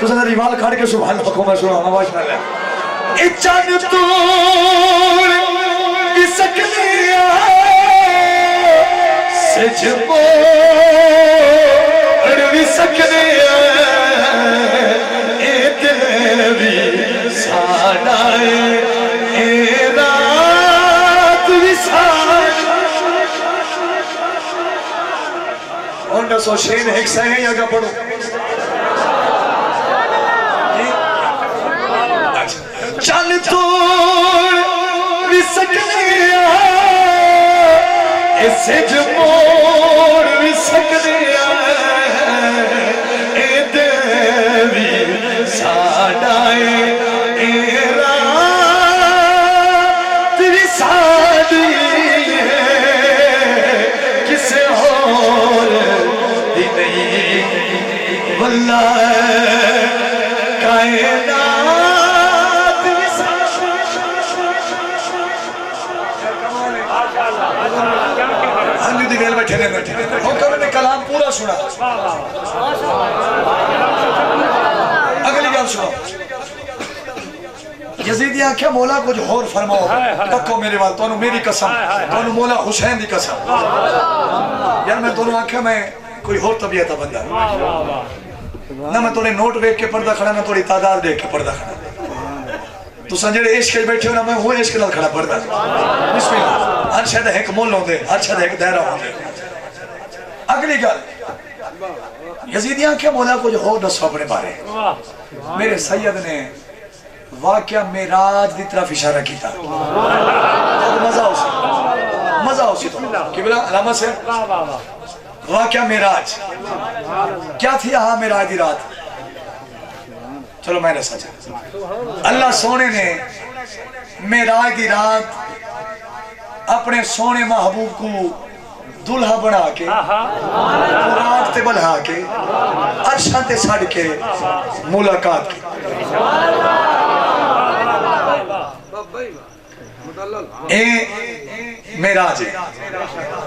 تو سنا ریوال کھڑ کے سبحان حکم میں سناؤ ماشاءاللہ اے چاند توڑ کی سکنیا سج موڑ بھی سکنیا اے دل بھی ساڑا اے رات بھی ساڑا اور نسو شین ایک سہیں یا گا پڑھو چل توڑ بھی سکنیا اسے جو موڑ بھی سکنیا اے دیوی ساڑھائے اے رات بھی ساڑھی ہے کسے اور ہی نہیں واللہ کائنات ہم جو دیگل بیٹھے نے حکم نے کلام پورا سنا اگلی گل سنو یزیدیاں کیا مولا کچھ اور فرماؤ تکو میرے وال تو میری قسم تو مولا حسین دی قسم یار میں دونوں آنکھیں میں کوئی اور طبیعت بندہ نہ میں توڑے نوٹ ویک کے پردہ کھڑا نہ توڑی تعداد دیکھ کے پردہ کھڑا تو سنجھے عشق کے بیٹھے ہو نا میں وہ عشق نال کھڑا پردہ بسم اللہ ہر شاید ایک مول ہوں دے ہر شاید ایک دائرہ ہوں دے اگلی گل یزیدیاں کیا مولا کو جو ہو دسو اپنے بارے میرے سید نے واقعہ میراج دی طرف اشارہ کیتا مزہ ہو سی تو قبلہ علامہ سے واقعہ میراج کیا تھی یہاں میراج دی رات چلو میں نے سچا اللہ سونے نے میراج دی رات اپنے سونے محبوب کو دلہا بنا کے رات تے بلہا کے عرشاں تے سڑ کے ملاقات کی اے میراج ہے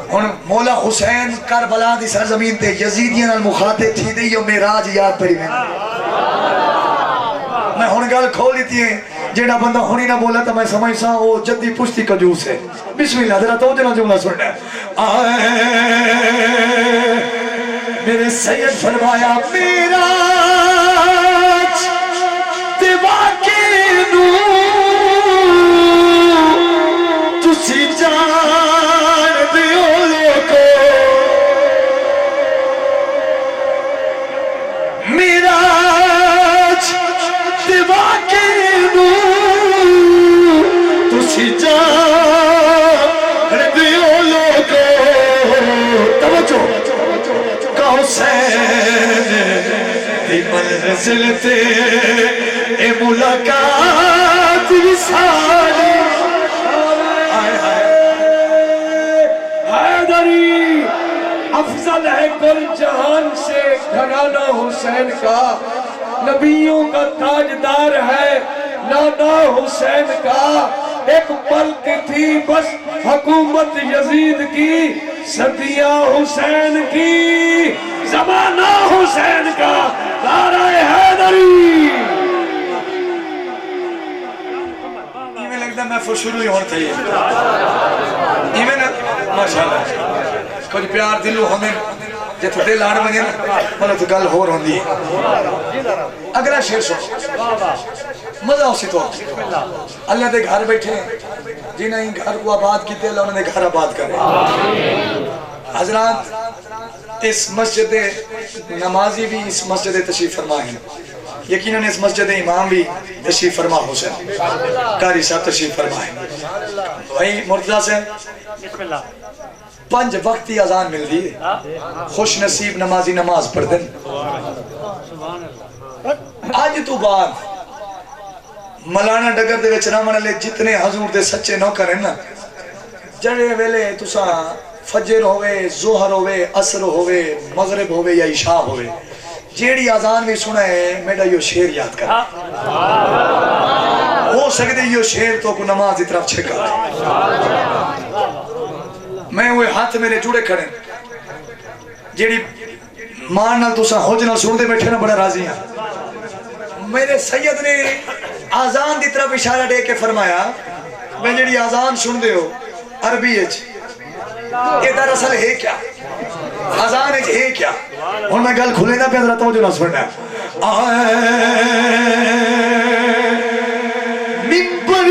اور مولا حسین کربلا دی سرزمین تے یزیدیاں نال مخاطب تھی دے یہ میراج یاد پڑی میں ہن گل کھول دیتی ہے جیڑا بندہ ہونی نہ بولا تو میں سمجھ سا وہ جدی پشتی کجوس ہے بسم اللہ ذرا تو جنا جملہ سننا میرے سید فرمایا میراج تے واقع نو تسی جان دیو لوگو میراج تے واقع نو تسی جان دیو لوگو توجہ کہ حسین دی منزل تے اے ملاقات وصالی حیدری افضل ہے کل جہان سے گھرانہ حسین کا نبیوں کا تاجدار ہے نانا حسین کا ایک پل کی تھی بس حکومت یزید کی صدیہ حسین کی زمانہ حسین کا نعرہ حیدری میں لگتا میں شروع ہی ہوتا ہی ہے ماشاءاللہ کچھ پیار دلو ہونے جے تو دل آڑ بنے مطلب تو گل ہو رہن دی اگلا شیر سو مزہ ہو سی تو اللہ دے گھر بیٹھے جنہیں گھر کو آباد کیتے اللہ انہوں نے گھر آباد کرے حضرات اس مسجد نمازی بھی اس مسجد تشریف فرما ہے یقیناً اس مسجد امام بھی تشریف فرما حسین قاری صاحب تشریف فرما ہے بھائی مرتضی سے بسم اللہ 5 وقتی اذان مل دی خوش نصیب نمازی نماز پڑھ دن آج تو بعد ملانا ڈگر دے وچ رامن علی جتنے حضور دے سچے نوکر ہیں نا جڑے ویلے تساں فجر ہوئے ظہر ہوئے عصر ہوئے مغرب ہوئے یا عشاء ہوئے جیڑی آزان بھی سنا ہے میڈا یہ شیر یاد کر ہو سکتے یہ شیر تو کو نماز دی طرف چھکا میں وہ ہاتھ میرے جڑے کھڑے جیڑی مان نال تسا ہوج نال سن دے بیٹھے نا بڑا راضی ہیں. میرے سید نے آزان دی طرف اشارہ دے کے فرمایا میں جڑی آزان سن دے ہو عربی اچ یہ دراصل ہے کیا آزان اچ ہے کیا. اور میں گل کھلے نہ پہ ذرا توجہ نہ سننا. ممبر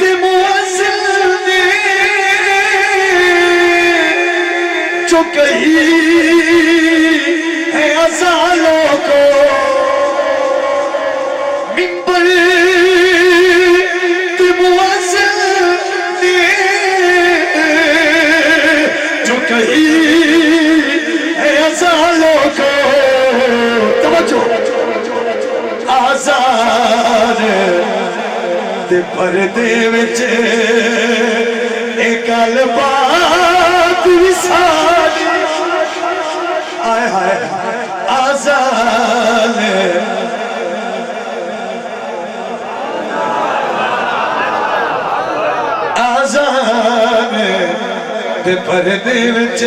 تے مؤذن نے جو کہی ہے اذانوں کو ممبر تے مؤذن نے جو کہی ہے اذانوں کو توجہ آزان تے پردے وچ ایک گل بات وسال آئے ہائے آزان آزان تے پردے وچ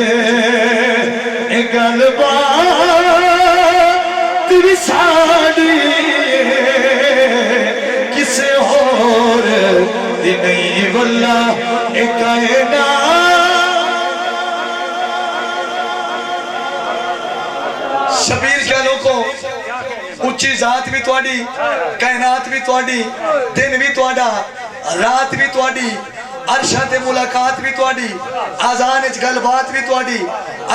ایک گل بات وسالی کسے اور دی نہیں واللہ ایک کائنات. شبیر کہلوں کو اچھی ذات بھی توڑی کائنات بھی توڑی دن بھی توڑا رات بھی توڑی عرشہ تے ملاقات بھی توڑی آزان اچ گل بات بھی توڑی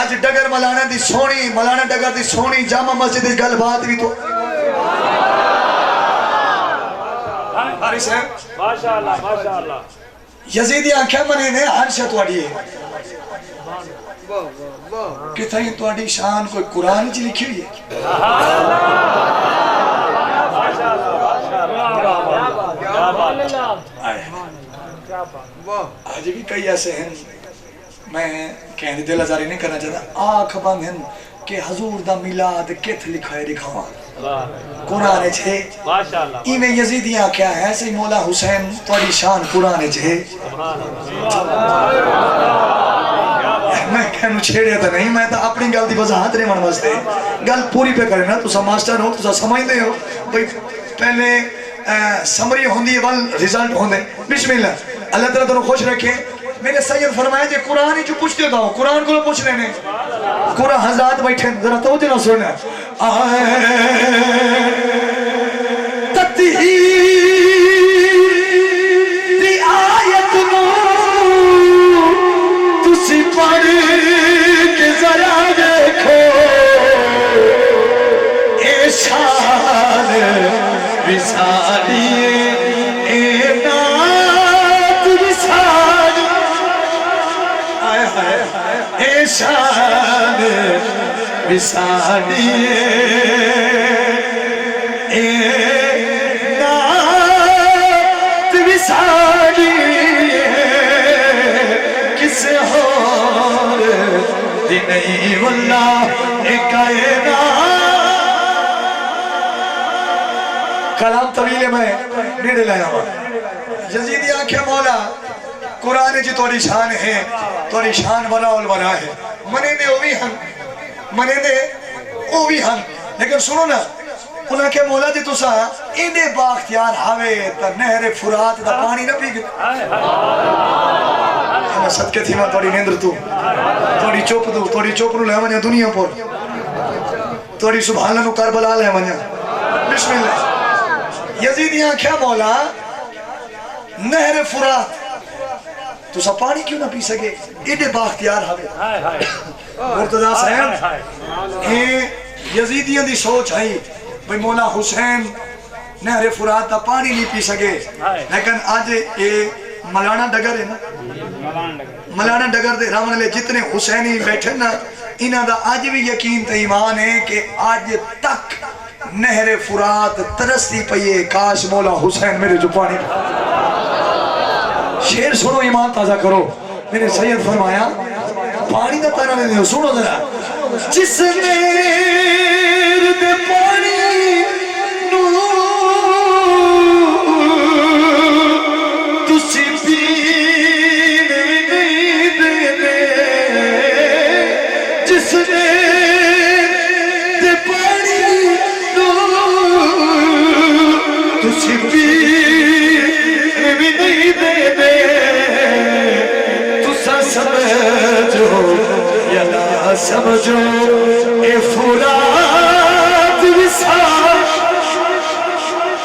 آج ڈگر ملانا دی سونی ملانا ڈگر دی سونی جامع مسجد دی گل بات بھی تو حارث ہے ماشاءاللہ ماشاءاللہ یزیدی آنکھیں منے نے عرشہ توڑی ہے کتھا ہی توڑی شان کوئی قرآن جی لکھی ہوئی ہے. آج بھی کئی ایسے ہیں میں کہنے دل ازاری نہیں کرنا چاہتا آنکھ بند ہیں کہ حضور دا میلاد کت لکھائے دکھاواں قرآن چھے ایمیں یزیدیاں کیا ہے ایسے مولا حسین توڑی شان قرآن چھے. میں کہنو چھیڑے تھا نہیں میں تا اپنی گل دی وضاحت رہے من واسطے گل پوری پہ کرے نا تسا ماسٹر ہو تسا سمجھ دے ہو بھئی پہلے سمری ہوندی ول ریزلٹ ہوندے. بسم اللہ اللہ تعالیٰ تنو خوش رکھے. میرے سید فرمایا جے قرآن ہی جو پوچھتے ہوتا ہوں قرآن کو پوچھ لینے قرآن حضرات بیٹھے ذرا توجہ نہ سننا. تطہیر آیت نو تسی پڑھ کے ذرا دیکھو اے شان وصالی اے نات وصالی آئے ہائے اے شان وصالی اے نات وصالی کسے اور دی نہیں واللہ ایک کائنات. کلام طویل ہے میں نیڑے لایا ہوں. یزیدی آنکھیں مولا قرآن جی توڑی شان ہے توڑی شان ولا الولا ہے منے دے اوی ہن منے دے اوی ہن لیکن سنو نا انہاں کے مولا جی تسا ایڈے باختیار ہاوے تا نہر فرات دا پانی نہ پی گئے میں صدقے تھی میں توڑی نیندر تو توڑی چوپ نو لے منیا دنیا پر توڑی سبحانہ نو کربلا لے منیا. بسم اللہ یزیدیاں کیا مولا نہر فرات تو سا پانی کیوں نہ پی سکے ایڈے باختیار ہوئے مرتضیٰ صاحب یزیدیاں دی سوچ ہے بھئی مولا حسین نہر فرات تا پانی نہیں پی سکے لیکن آج یہ ملانا ڈگر ہے نا ملانا ڈگر دے رامن لے جتنے حسینی بیٹھے نا انہاں دا آج بھی یقین تا ایمان ہے کہ آج تک نہر فرات ترستی پئیے کاش مولا حسین میرے جو پانی شیر سنو ایمان تازہ کرو. میرے سید فرمایا پانی دا تارا نہیں سنو ذرا جس نیر دے پانی نو تسی پین نہیں دے چسنے تے پانی دو تسی پیر بھی نہیں دے دے تسا سمجھو یا نہ سمجھو اے فرات وصال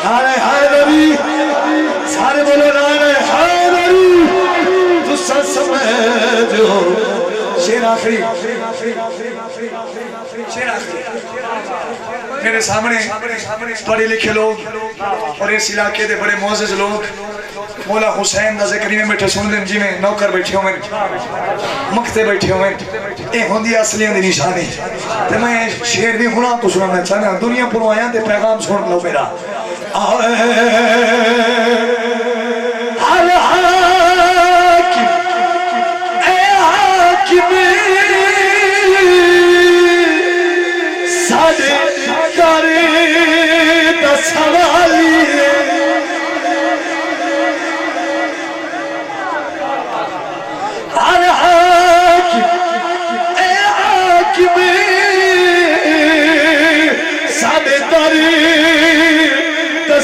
نعرہ حیدری سارے بولو نعرہ حیدری تسا سمجھو شیر آخری میرے سامنے پڑھے لکھے لوگ اور اس علاقے دے بڑے معزز لوگ مولا حسین دا ذکر میں بیٹھے سن دیں جی میں نوکر بیٹھے ہوئے مکتے بیٹھے ہوئے اے ہوندی اصلیاں دی نشانی تے میں شیر بھی ہونا تو سننا چاہنا دنیا پر آیاں دے پیغام سن لو میرا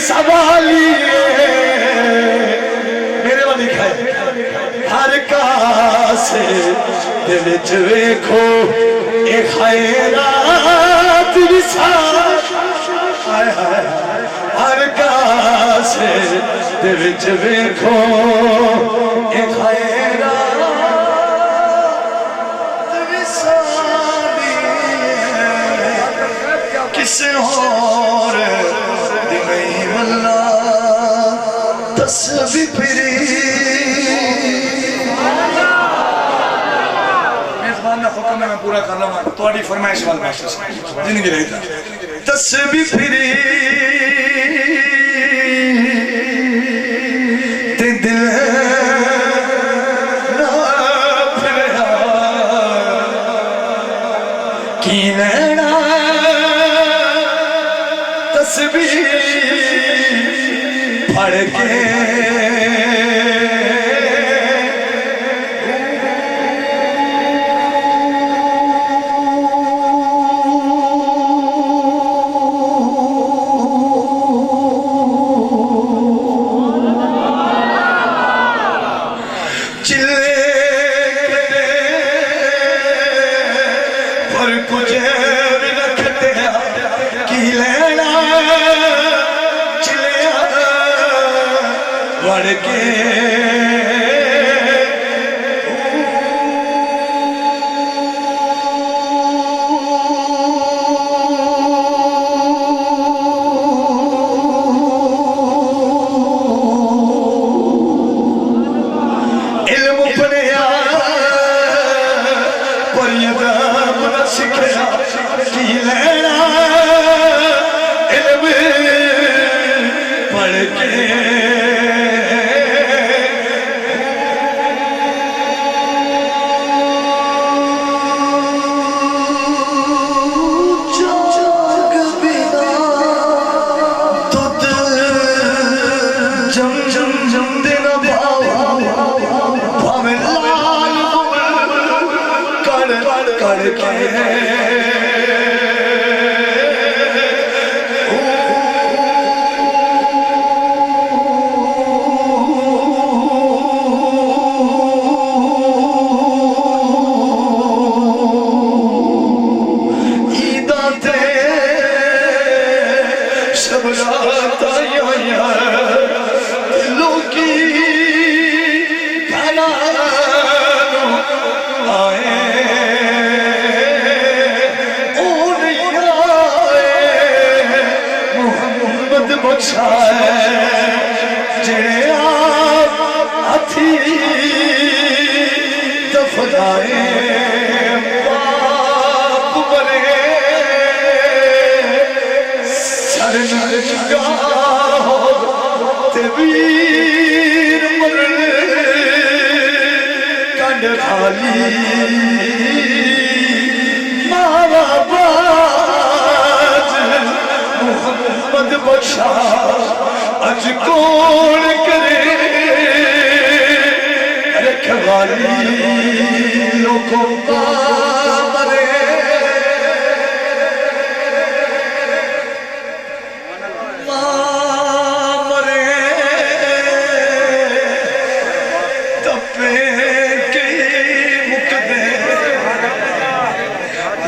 سوالی میرے وہ لکھا ہے ہر کاسے دل ویکھو اے خیرات وصال ہر کاسے دل ویکھو اے خیرات وصال کسے اور تسبیح پھری میزبان کا حکم ہے میں پورا کر لوں گا تھوڑی فرمائش وال باشا زندگی رہتا تسبیح پھری تے دل نہ پھریا کی لینا تسبیح پڑھ کے چلے پر کچھ رکھتے کی لینا بڑھ کے علم پڑھیا پر ادب نہ سکھیا کی لینا علم پڑھ کے جڑے آپ ہتھی دفنائے باپ بنے سر نگاہ تبیر مرن کنڈ خالی ماوا باز محمد بخشا اج کون کرے رکھوالی لوگوں کا مرے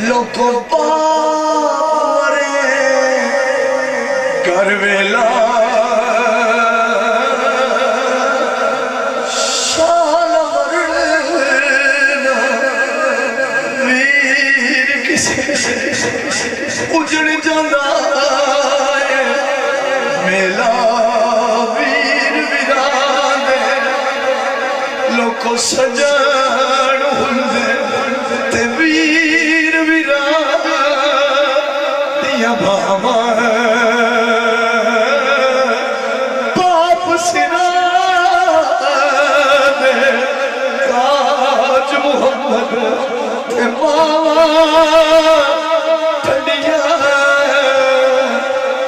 لوگوں پارے کر ویلا شان ورنا ویر کسے اجڑ جانا ہے میلا ویر ویران لوگوں سجان ہندے تے ویر ویران دیا بھاما باپ سنا دے تاج محمد تے ماما ٹھنڈیاں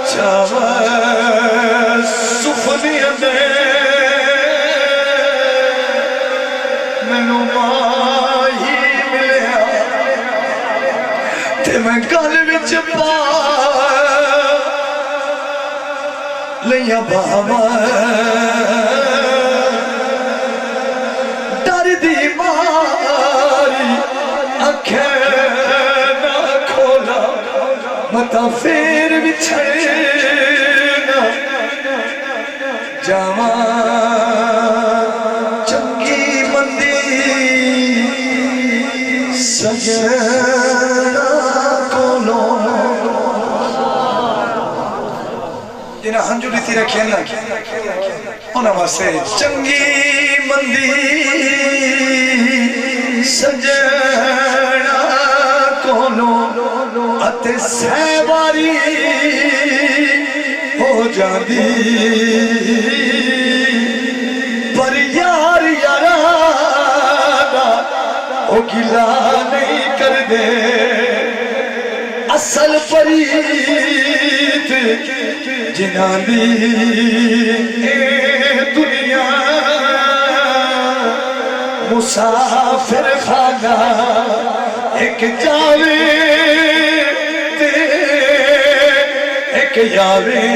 چاوا سفنیاں دے مینوں ماہی ملیا تے میں گل وچ پا لیا بابا ڈر دی ماری اکھیں نہ کھولا متا پھر بچھڑنا جاواں چنگی مندی سجنا کولو جنہاں ہنجو لیتی رکھیں نا انہاں واسے چنگی مندی سجنا کولو اتے سہواری ہو جاندی پر یار یارانا او گلا نہیں کر دے اصل پریت جنہاں دی اے دنیا مسافر خانہ ایک جاوے تے ایک یاوے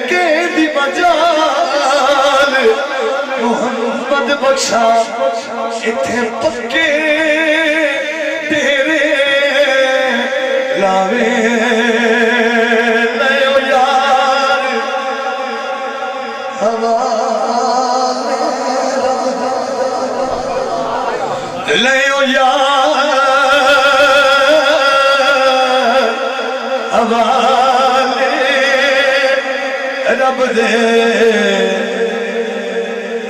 کہ دی مجال محمد بخشا اتھے پکے تیرے لاوے لیو یار حوالے لیو یار حوالے رب دے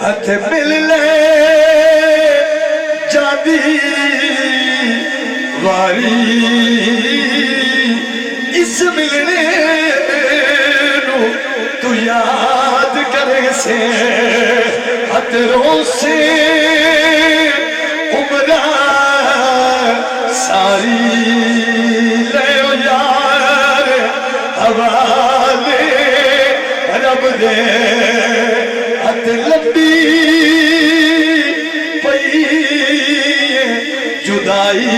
ہتھ مل لے جادی واری اس ملنے نو تو یاد کرے سے خطروں سے عمرہ ساری لیو یار حوالے رب دے ہت لمبی پئی جدائی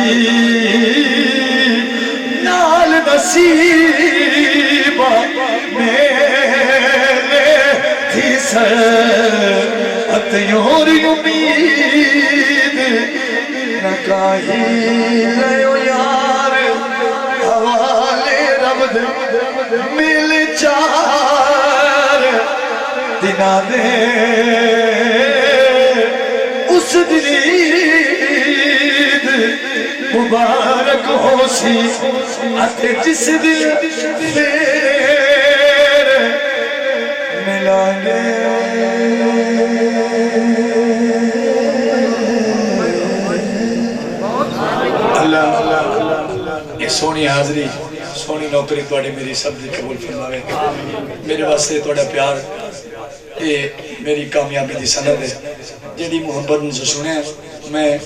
نال نصیبہ میرے تھی سر یور امید نہ کاہی لیو یار حوالے رب دے مل چار دنا دے اس دلید مبارک ہو سی اتے جس دل پھر ملان گے اللہ یہ سونی حاضری سونی نوکری توڑے میری سب دی قبول فرماوے میرے واسطے توڑا پیار یہ میری کامیابی دی سند ہے جیڑی محبت سے سنے میں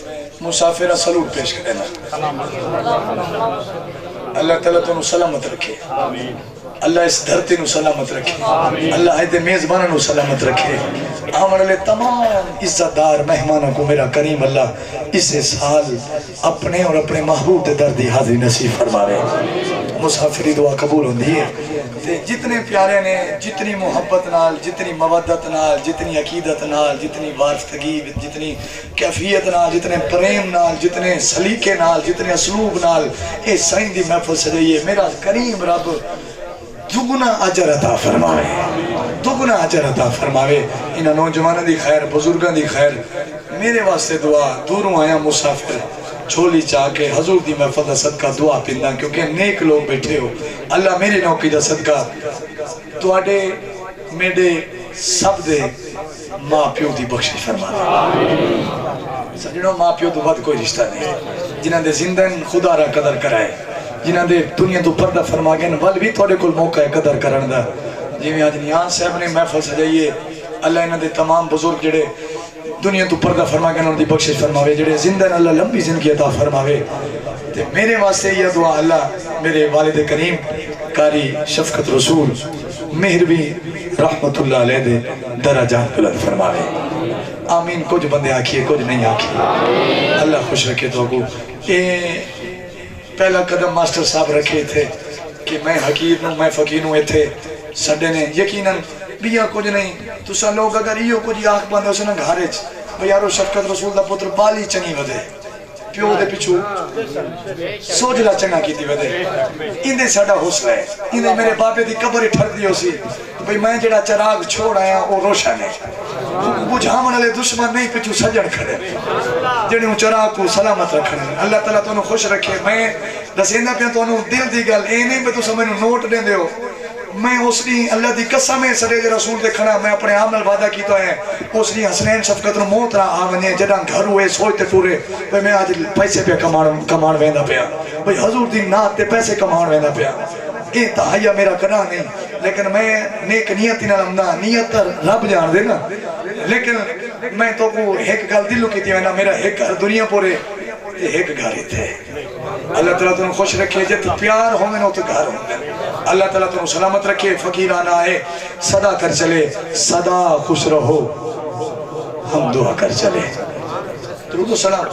مسافرہ سلوٹ پیش کرنا اللہ تعالیٰ تو سلامت رکھے اللہ اس دھرتی نو سلامت رکھے، اللہ ایدے میزبانوں نو سلامت رکھے، آمن لے تمام عزت دار مہمانوں کو میرا کریم اللہ اس سال اپنے اور اپنے محبوب دے دردی حاضری نصیب فرماوے۔ مسافری دعا قبول ہوندی ہے تے جتنے پیارے نے جتنی محبت نال، جتنی مودت نال، جتنی عقیدت نال، جتنی وارفتگی، جتنی کیفیت نال، جتنے پریم نال، جتنے سلیقے نال، جتنے اسلوب نال اے سائن دی محفل سجائیے، میرا کریم رب دگنا اجر عطا فرماوے، دگنا اجر عطا فرماوے۔ انہاں نوجوانوں دی خیر، بزرگاں دی خیر، میرے واسطے دعا، دوروں آیا مسافر چھولی چاہ کے حضور دی محفل دا صدقہ دعا پندہ، کیونکہ نیک لوگ بیٹھے ہو، اللہ میری نوکی دا صدقہ تواڈے میڈے سب دے ماں پیو دی بخشش فرما دے۔ سجنوں ماں پیو تو بعد کوئی رشتہ نہیں، جنہاں دے زندن خدا را قدر کرائے، جنہاں دے دنیا تو پردہ فرما گئے، ول بھی تھوڑے کل موقع ہے قدر کرن دا۔ جی میں آج نیان صاحب نے محفل سجائیے، اللہ انہاں دے تمام بزرگ جڑے دنیا تو پردہ فرما گئے انہوں دی بخشش فرماوے، جڑے زندن اللہ لمبی زندگی عطا فرماوے۔ تے میرے واسطے یہ دعا اللہ میرے والد کریم قاری شفقت رسول مہربی رحمت اللہ علیہ دے درجات بلند فرماوے۔ آمین۔ کچھ بندے آکھیے، کچھ نہیں آکھیے، اللہ خوش رکھے تو کو۔ پہلا قدم ماسٹر صاحب رکھے تھے کہ میں حقیر نوں، میں فقیر نوں تھے سڈے نے یقیناً بیا کچھ نہیں، تسا لوگ اگر یہ کچھ آنکھ بندے اسے نا گھارے بھئی یارو شفقت رسول دا پتر بالی چنگی ودے، پیو دے پچھو سوجلا چنگا کیتی ودے، اندے ساڑا حسن ہے، اندے میرے باپے دی قبر ٹھر دیو سی بھئی میں جڑا چراغ چھوڑ آیا وہ روشن ہے، بجھامن علی دشمن نہیں پچھو سجن کھڑے، جڑے ہوں چراغ کو سلامت رکھنے۔ اللہ تعالیٰ تو انہوں خوش رکھے۔ میں دسیندہ پہ تو انہوں دل دی گل اے نہیں پہ تو سمجھنو نوٹ دیں دے ہو، میں اس نے اللہ دی قسم ہے سڑے دے رسول دے کھڑا، میں اپنے عامل وعدہ کیتا ہے اس نے حسنین شفقت نو موت رہا آمنے جڑا گھر ہوئے سوچتے پورے بھئی میں آج پیسے پہ کمان ویندہ پیا، بھئی حضور دی نات تے پیسے کمان ویندہ پیا، یہ تحیہ میرا کنا نہیں، لیکن میں نیک نیتی نہ لمدہ نیت رب جان دے نا، لیکن میں تو کو ایک گل دلو کی تھی میرا ایک گھر دنیا پورے ایک گھر ہی تھے۔ اللہ تعالیٰ تنہوں خوش رکھے، جت پیار ہوں نو تو گھر ہوں، اللہ تعالیٰ تنہوں سلامت رکھے، فقیرانہ آئے صدا کر چلے، صدا خوش رہو ہم دعا کر چلے۔ درود و سلام۔